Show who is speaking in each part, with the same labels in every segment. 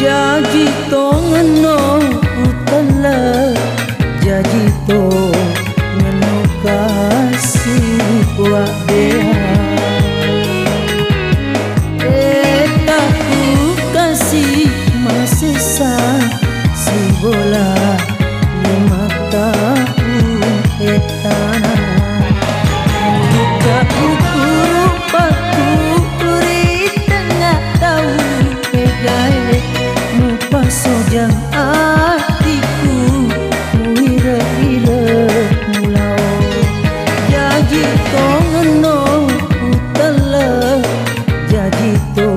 Speaker 1: Jadi to ngeno utala, jadi to ngeno kasih wa beha. Etaku kasih masisa si bola ni mataku etana. Buka buku paku uri tengah tahun pegai mupa sojang hatiku muhira-hira mulau. Jadi to ngeno utala, jadi to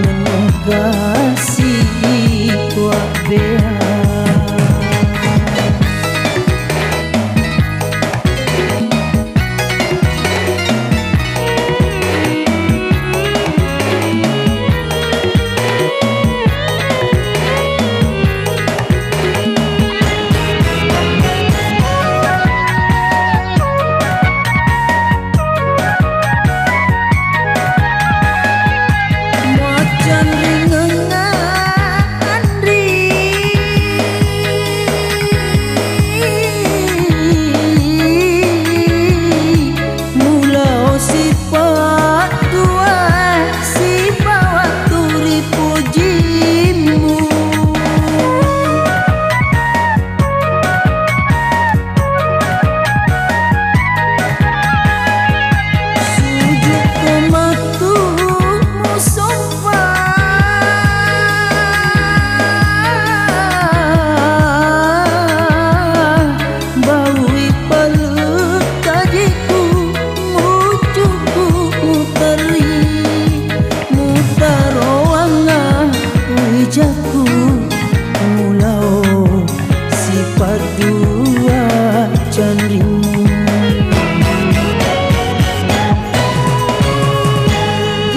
Speaker 1: ngeno kasih wa beha.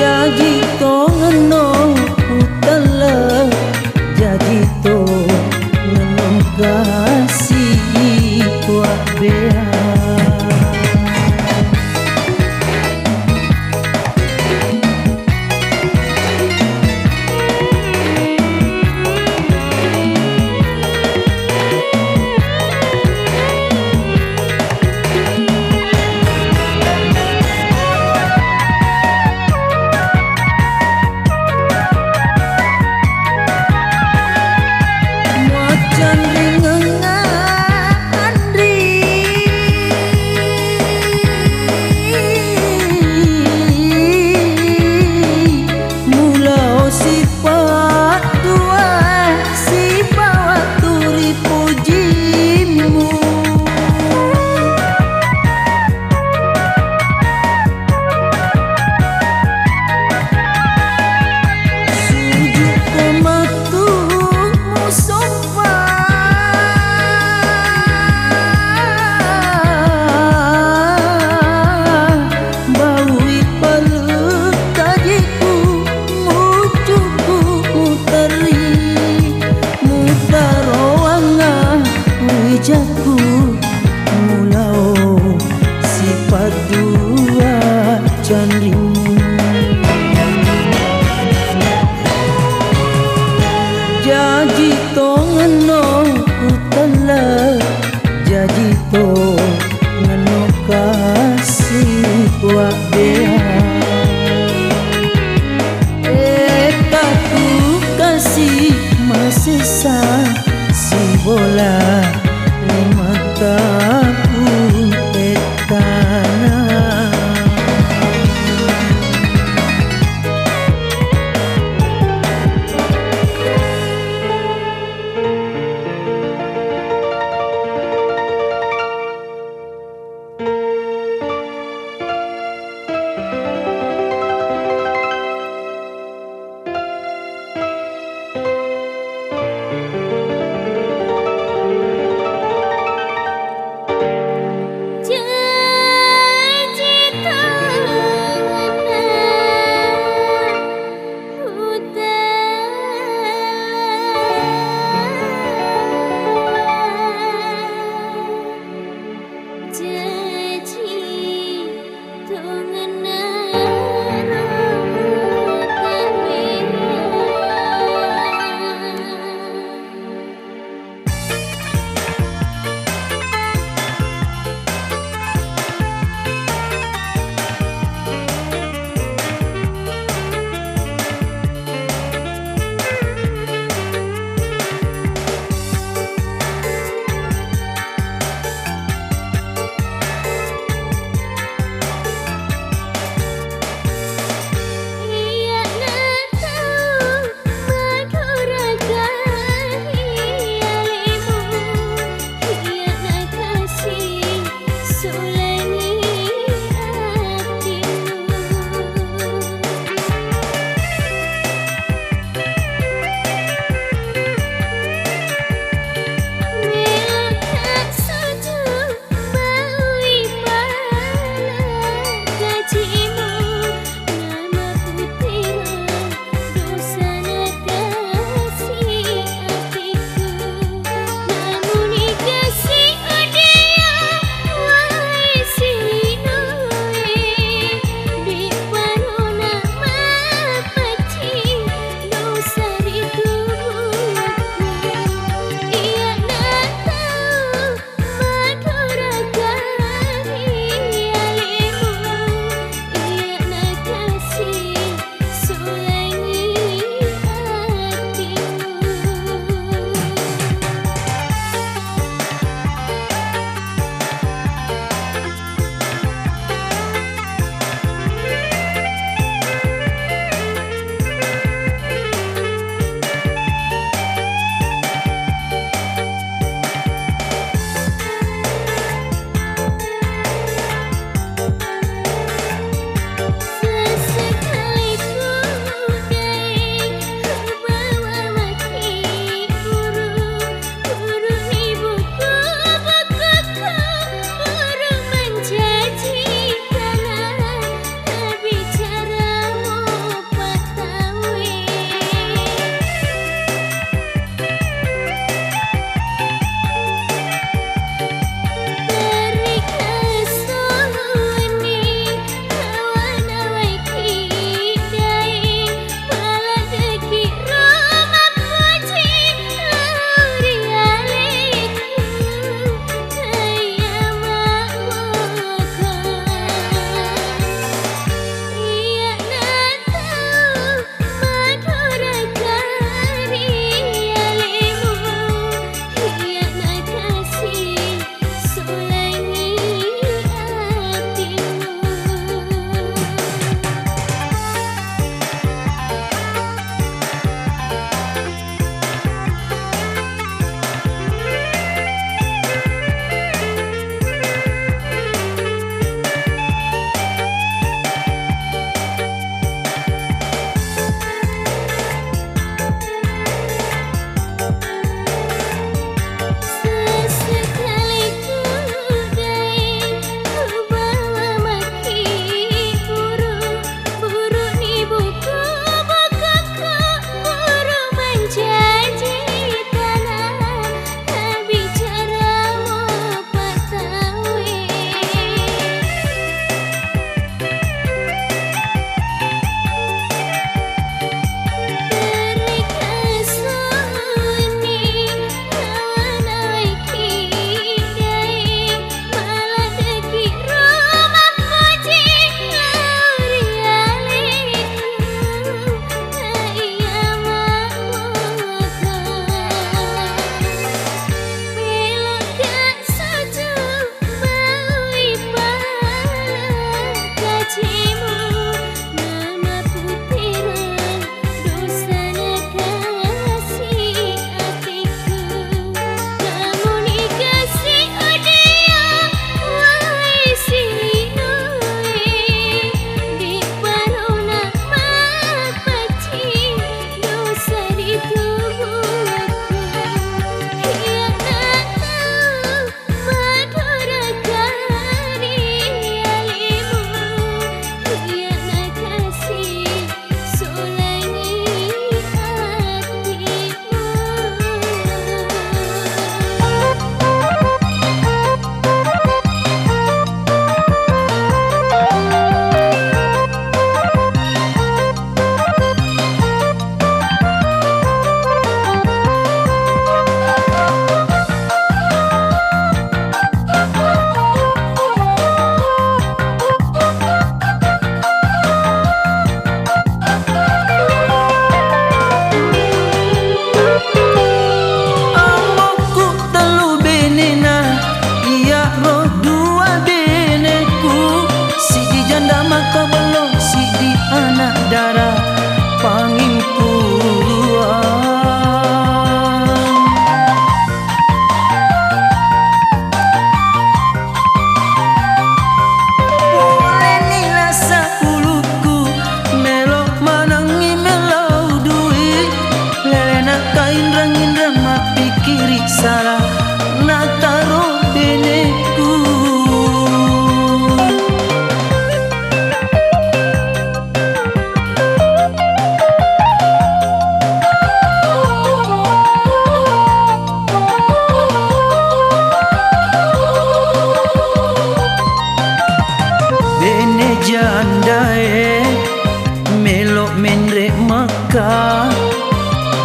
Speaker 1: Jadi to ngeno utala, jadi to ngeno kasih wa beha. Jaku mulau sifat dua canrimu. Jadi to ngeno utala, jadi to ngeno kasih wa beha. Etaku kasih masisa si bola ni mataku etana.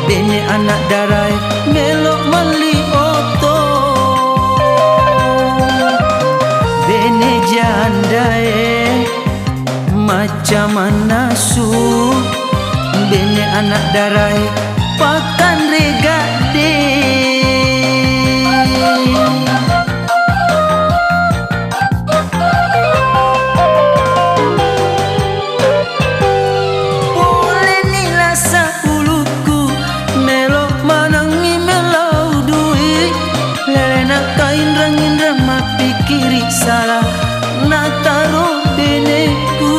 Speaker 1: bene anak darai melok mali oto, bene jandae macam mana su, bene anak darai pakan regade. Boleh nila sapuluku melok manangi melau duit, lele nak kain rangin ramah pikiri salah nak taruh beneku.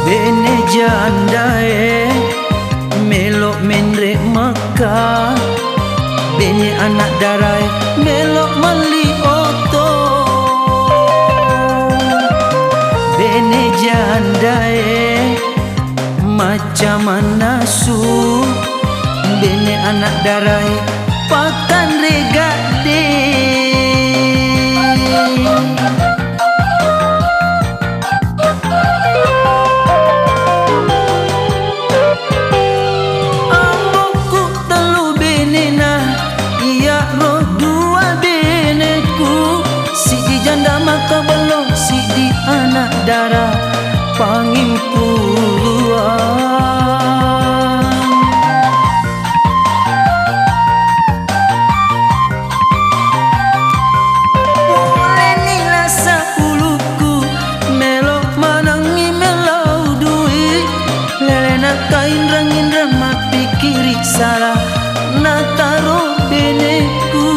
Speaker 1: Bene jandae melok menrek maka, bene anak darai melok mali oto, bene jandae macam mana su, bene anak darai pakan regade. Janda maka belum si di anak darah pangin puluhan. Boleh nila sapuluku melok manangi melau duit, lele nak kain rangin ramah pikiri salah nak taruh beneku.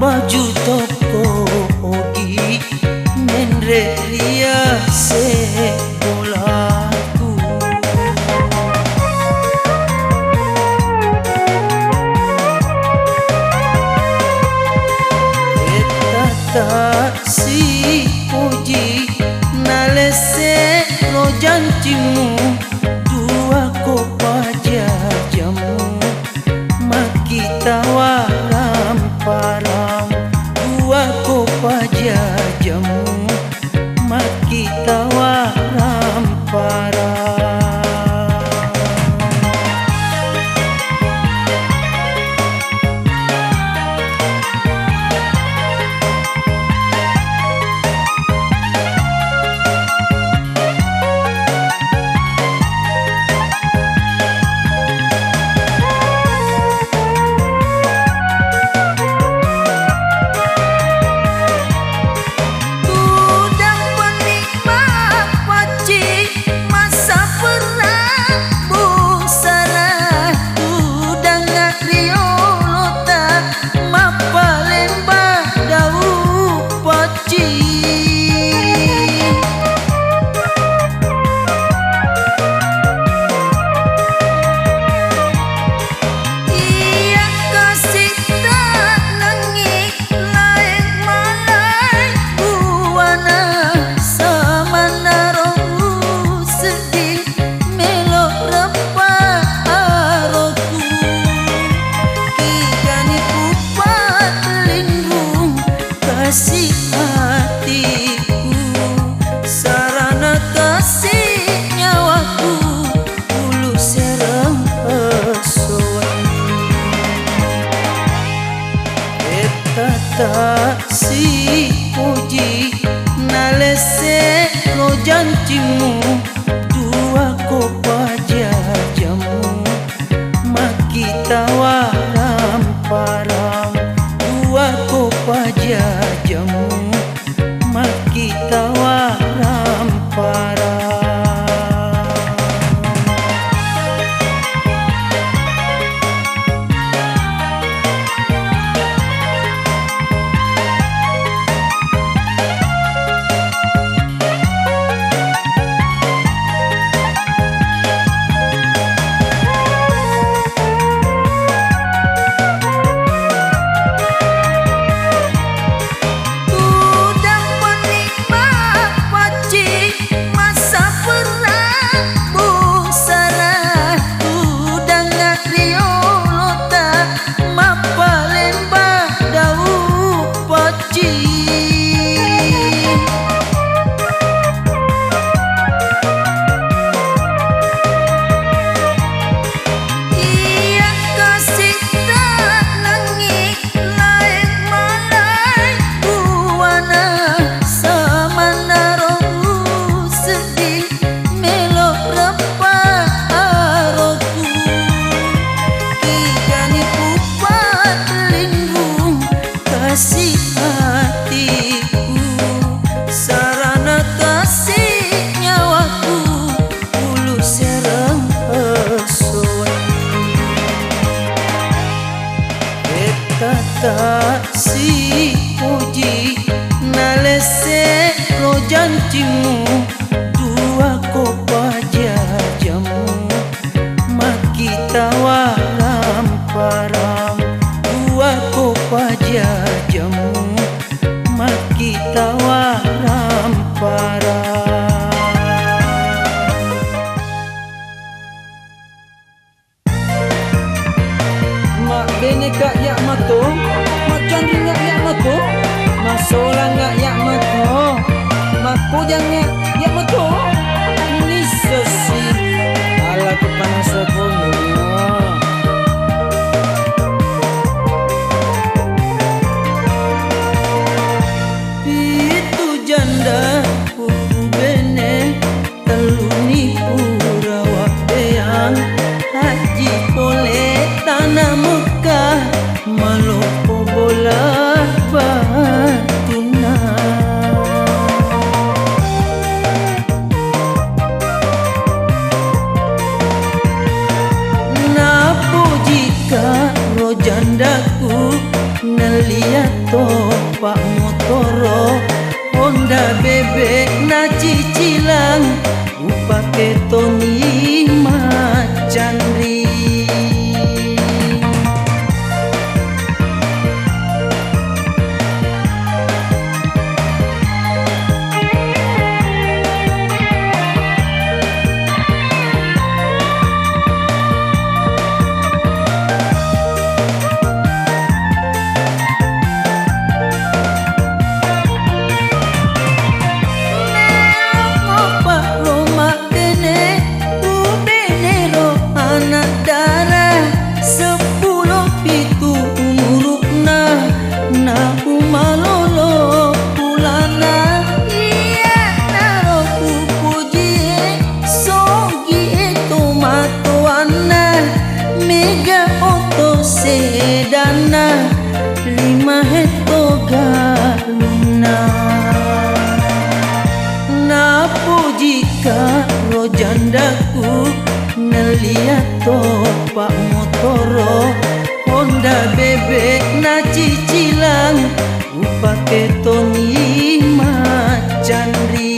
Speaker 1: baju toko ogi nendre ria se bolaku etata si puji nalese lo janjimu dua kopa jajamu makitawa param dua kopa jajamu makitawa param tata si puji nalese lo janjimu dua kopa jajamu makitawa param dua kopa jajamu makitawa param kasih hatiku sarana kasih nyawaku ulu serang pesuai kata si puji nalese lo janjimu dua kopa jajamu makitawa param dua kopa jajamu makitawa param mak bene kak yak mato mak candri ngak yak mato mak solang ngak yak mato mak kujang ngak yak mato ini sesi ala kepanasan punya itu bebek na cicilang upake Tony Macandri. Sedana 5 heto galuna na pujika ro jandaku neliat topak motoro Honda bebek na cicilang upake Tony Macandri.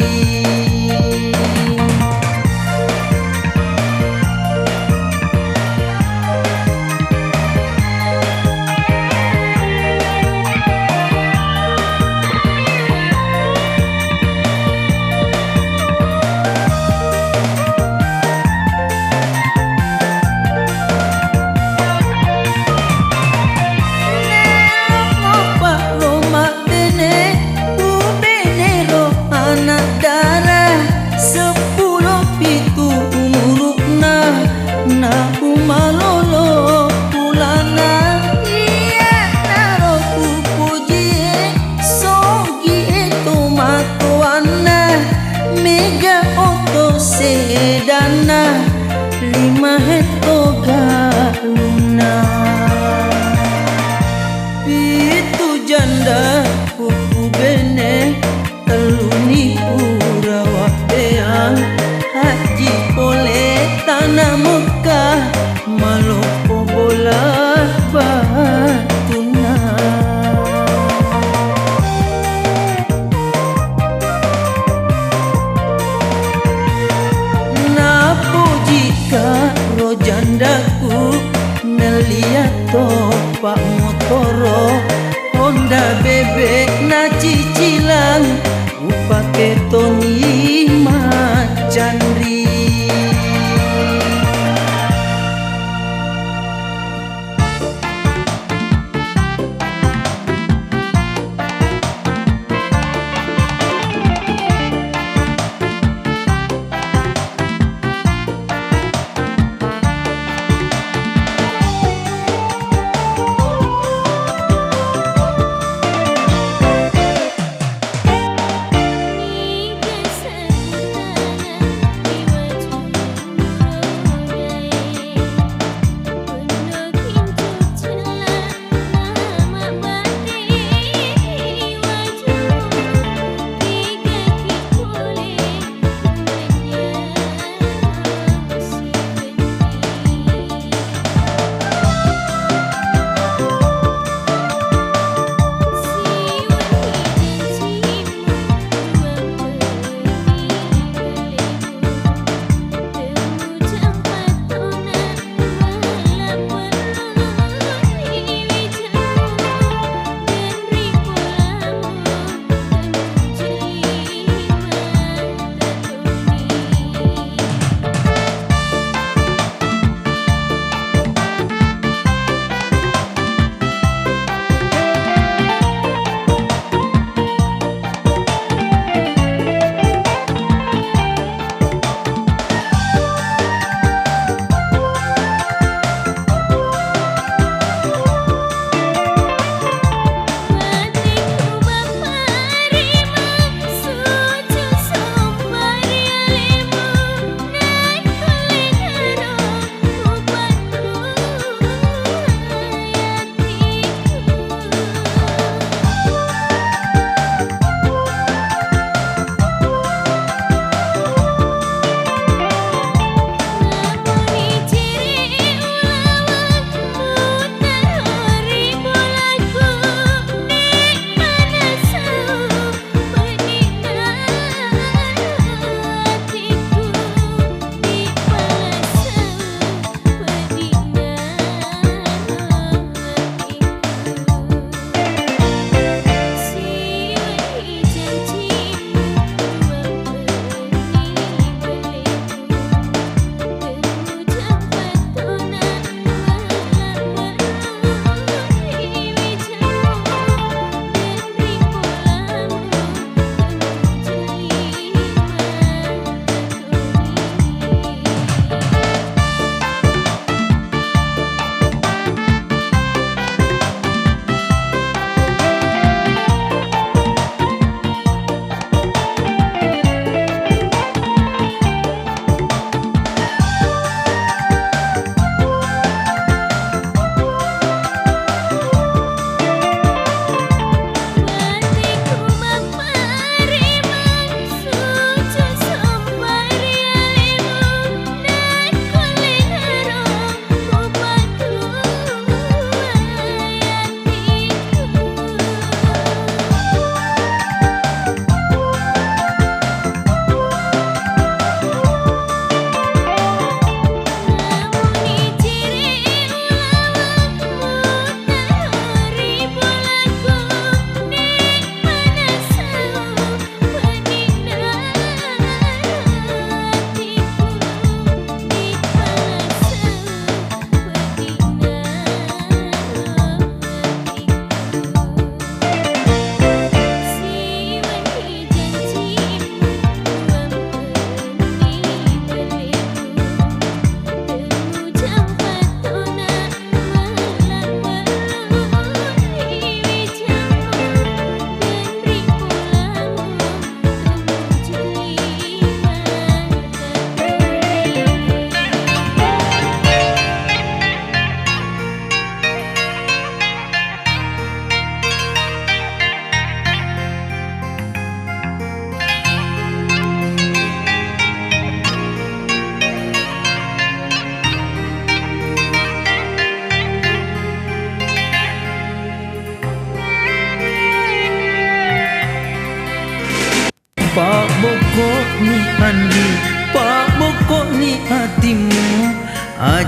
Speaker 1: Sedana 5 heto galuna itu janda kuku bene teluni purawa beang haji pole tanah Mekah Malopo bola batuna. Ro jandaku neliat topak motoro Honda bebek na cicilang upake Tony Macandri.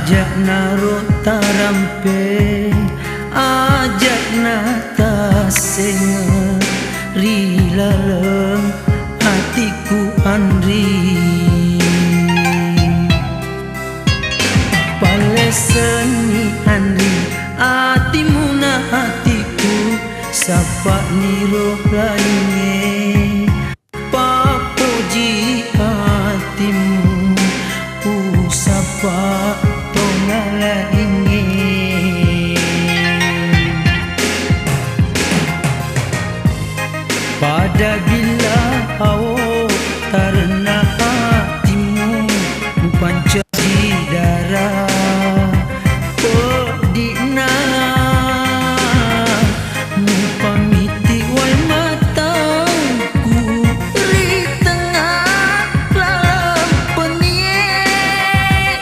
Speaker 1: ajak naro tarampe, ajak nata senga rilaleng hatiku andri. Pale seni andri hatimu na hatiku, sapa niro lainnya papuji hatimu, sapa tongala ini. Pada bila awak karena hatimu pancari darah pedina pamiti wal mataku di tengah dalam penie,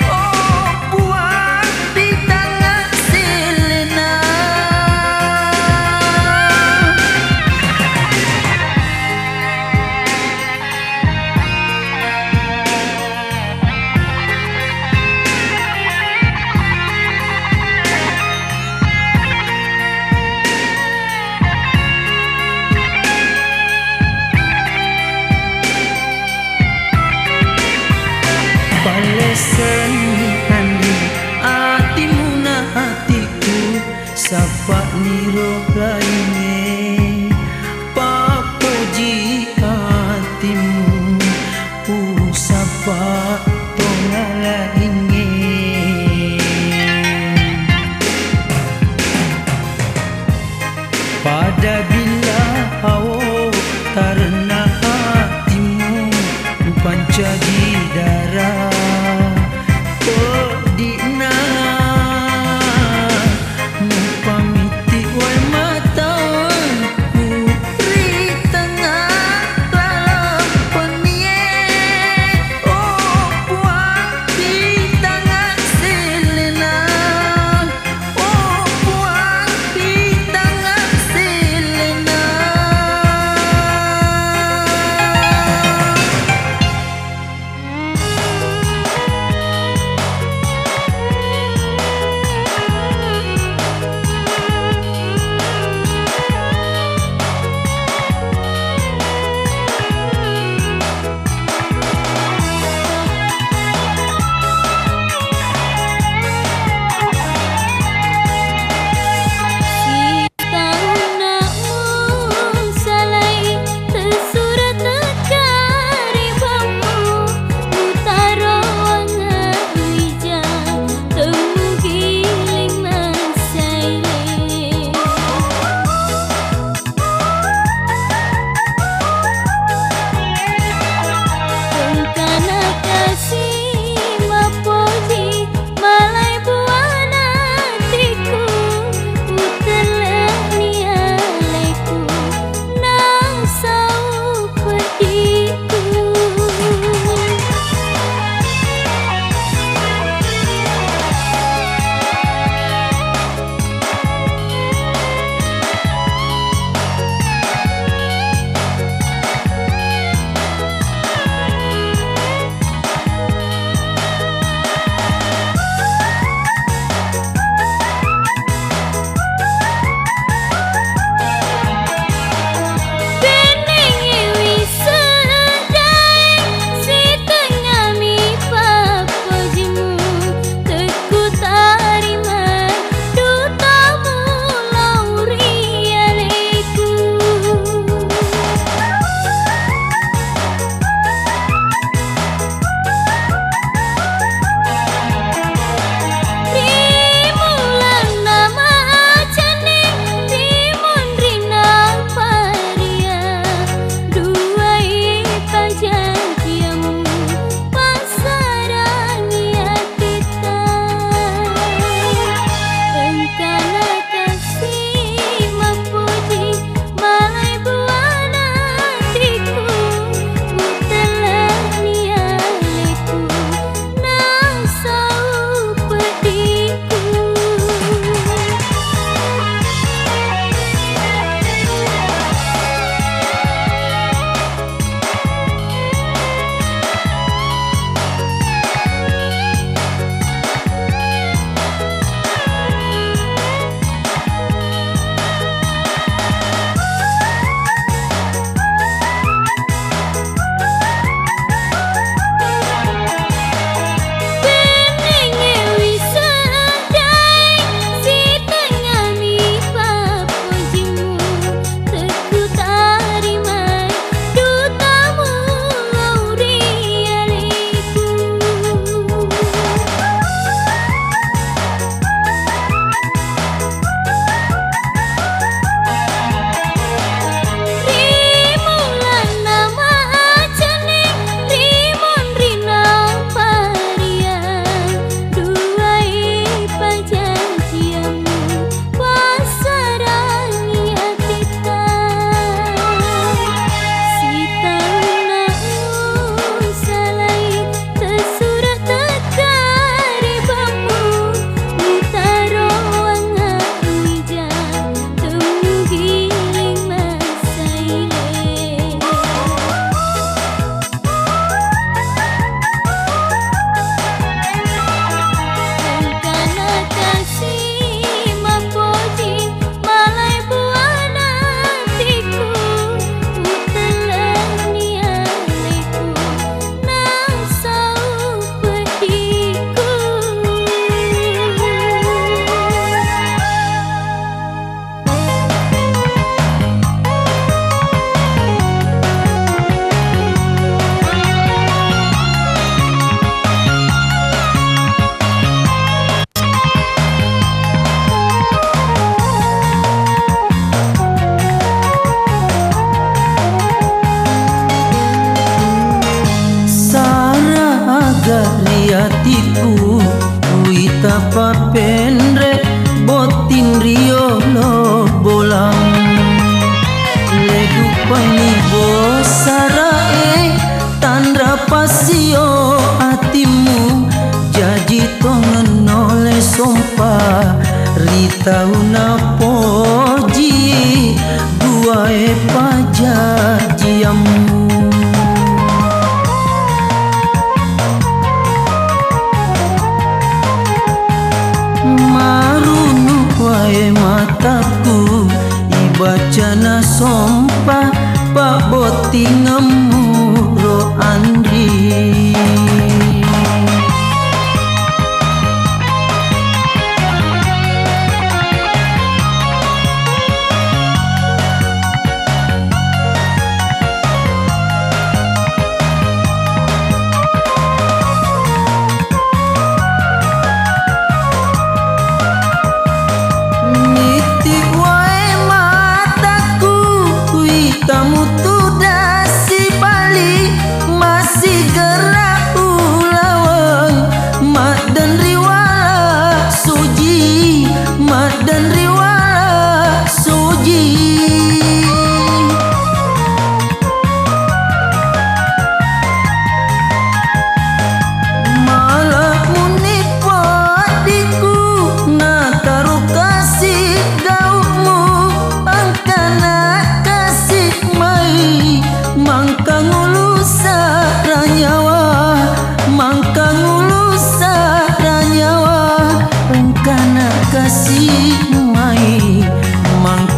Speaker 1: oh buat di tangan Selena. Seni andri hatimu na hatiku, sapa niro lainnya papuji hatimu, sapa tongala ini. Pada bila awak karena hatimu pancadi darah pedina pamiti wal mataku di tengah dalam penie, oh buat di tangan Selena, oh buat di tangan Selena. paini bosarae tandra pasio atimu jaji tongen oleh sompa ritauna poji duae pajajiamu marunu wae mataku ibacana sompa pak boti ngemuro andri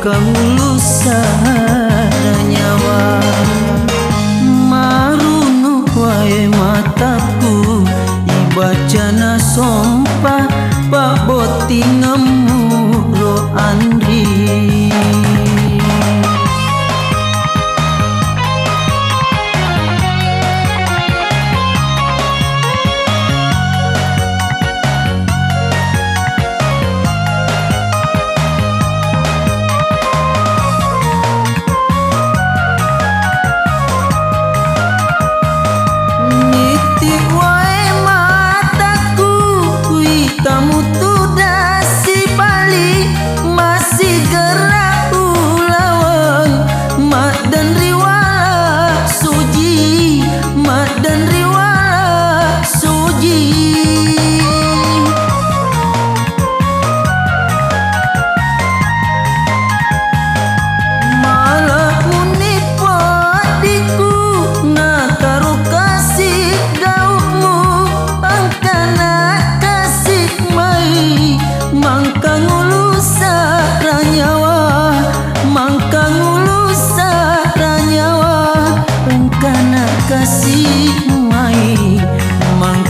Speaker 1: kamu nyawa marunu wae mataku ibacana sompa pak boti ngemuro andri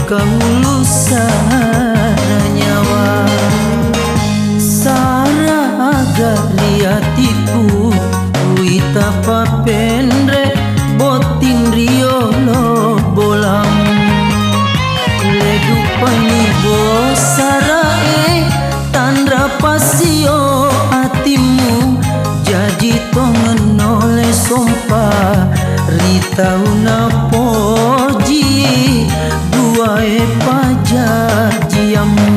Speaker 1: kamu nyawa saraga liatiku kuita papendre botin riolo bolam ledu pani bosarae tandra pasio atimu jaji tongen oleh sompa ritauna poji duae pajajiamu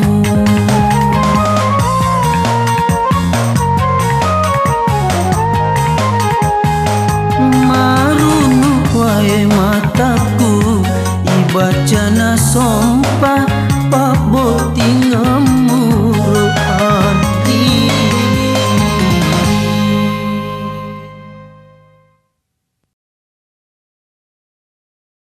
Speaker 1: marunu wae mataku ibacana sompa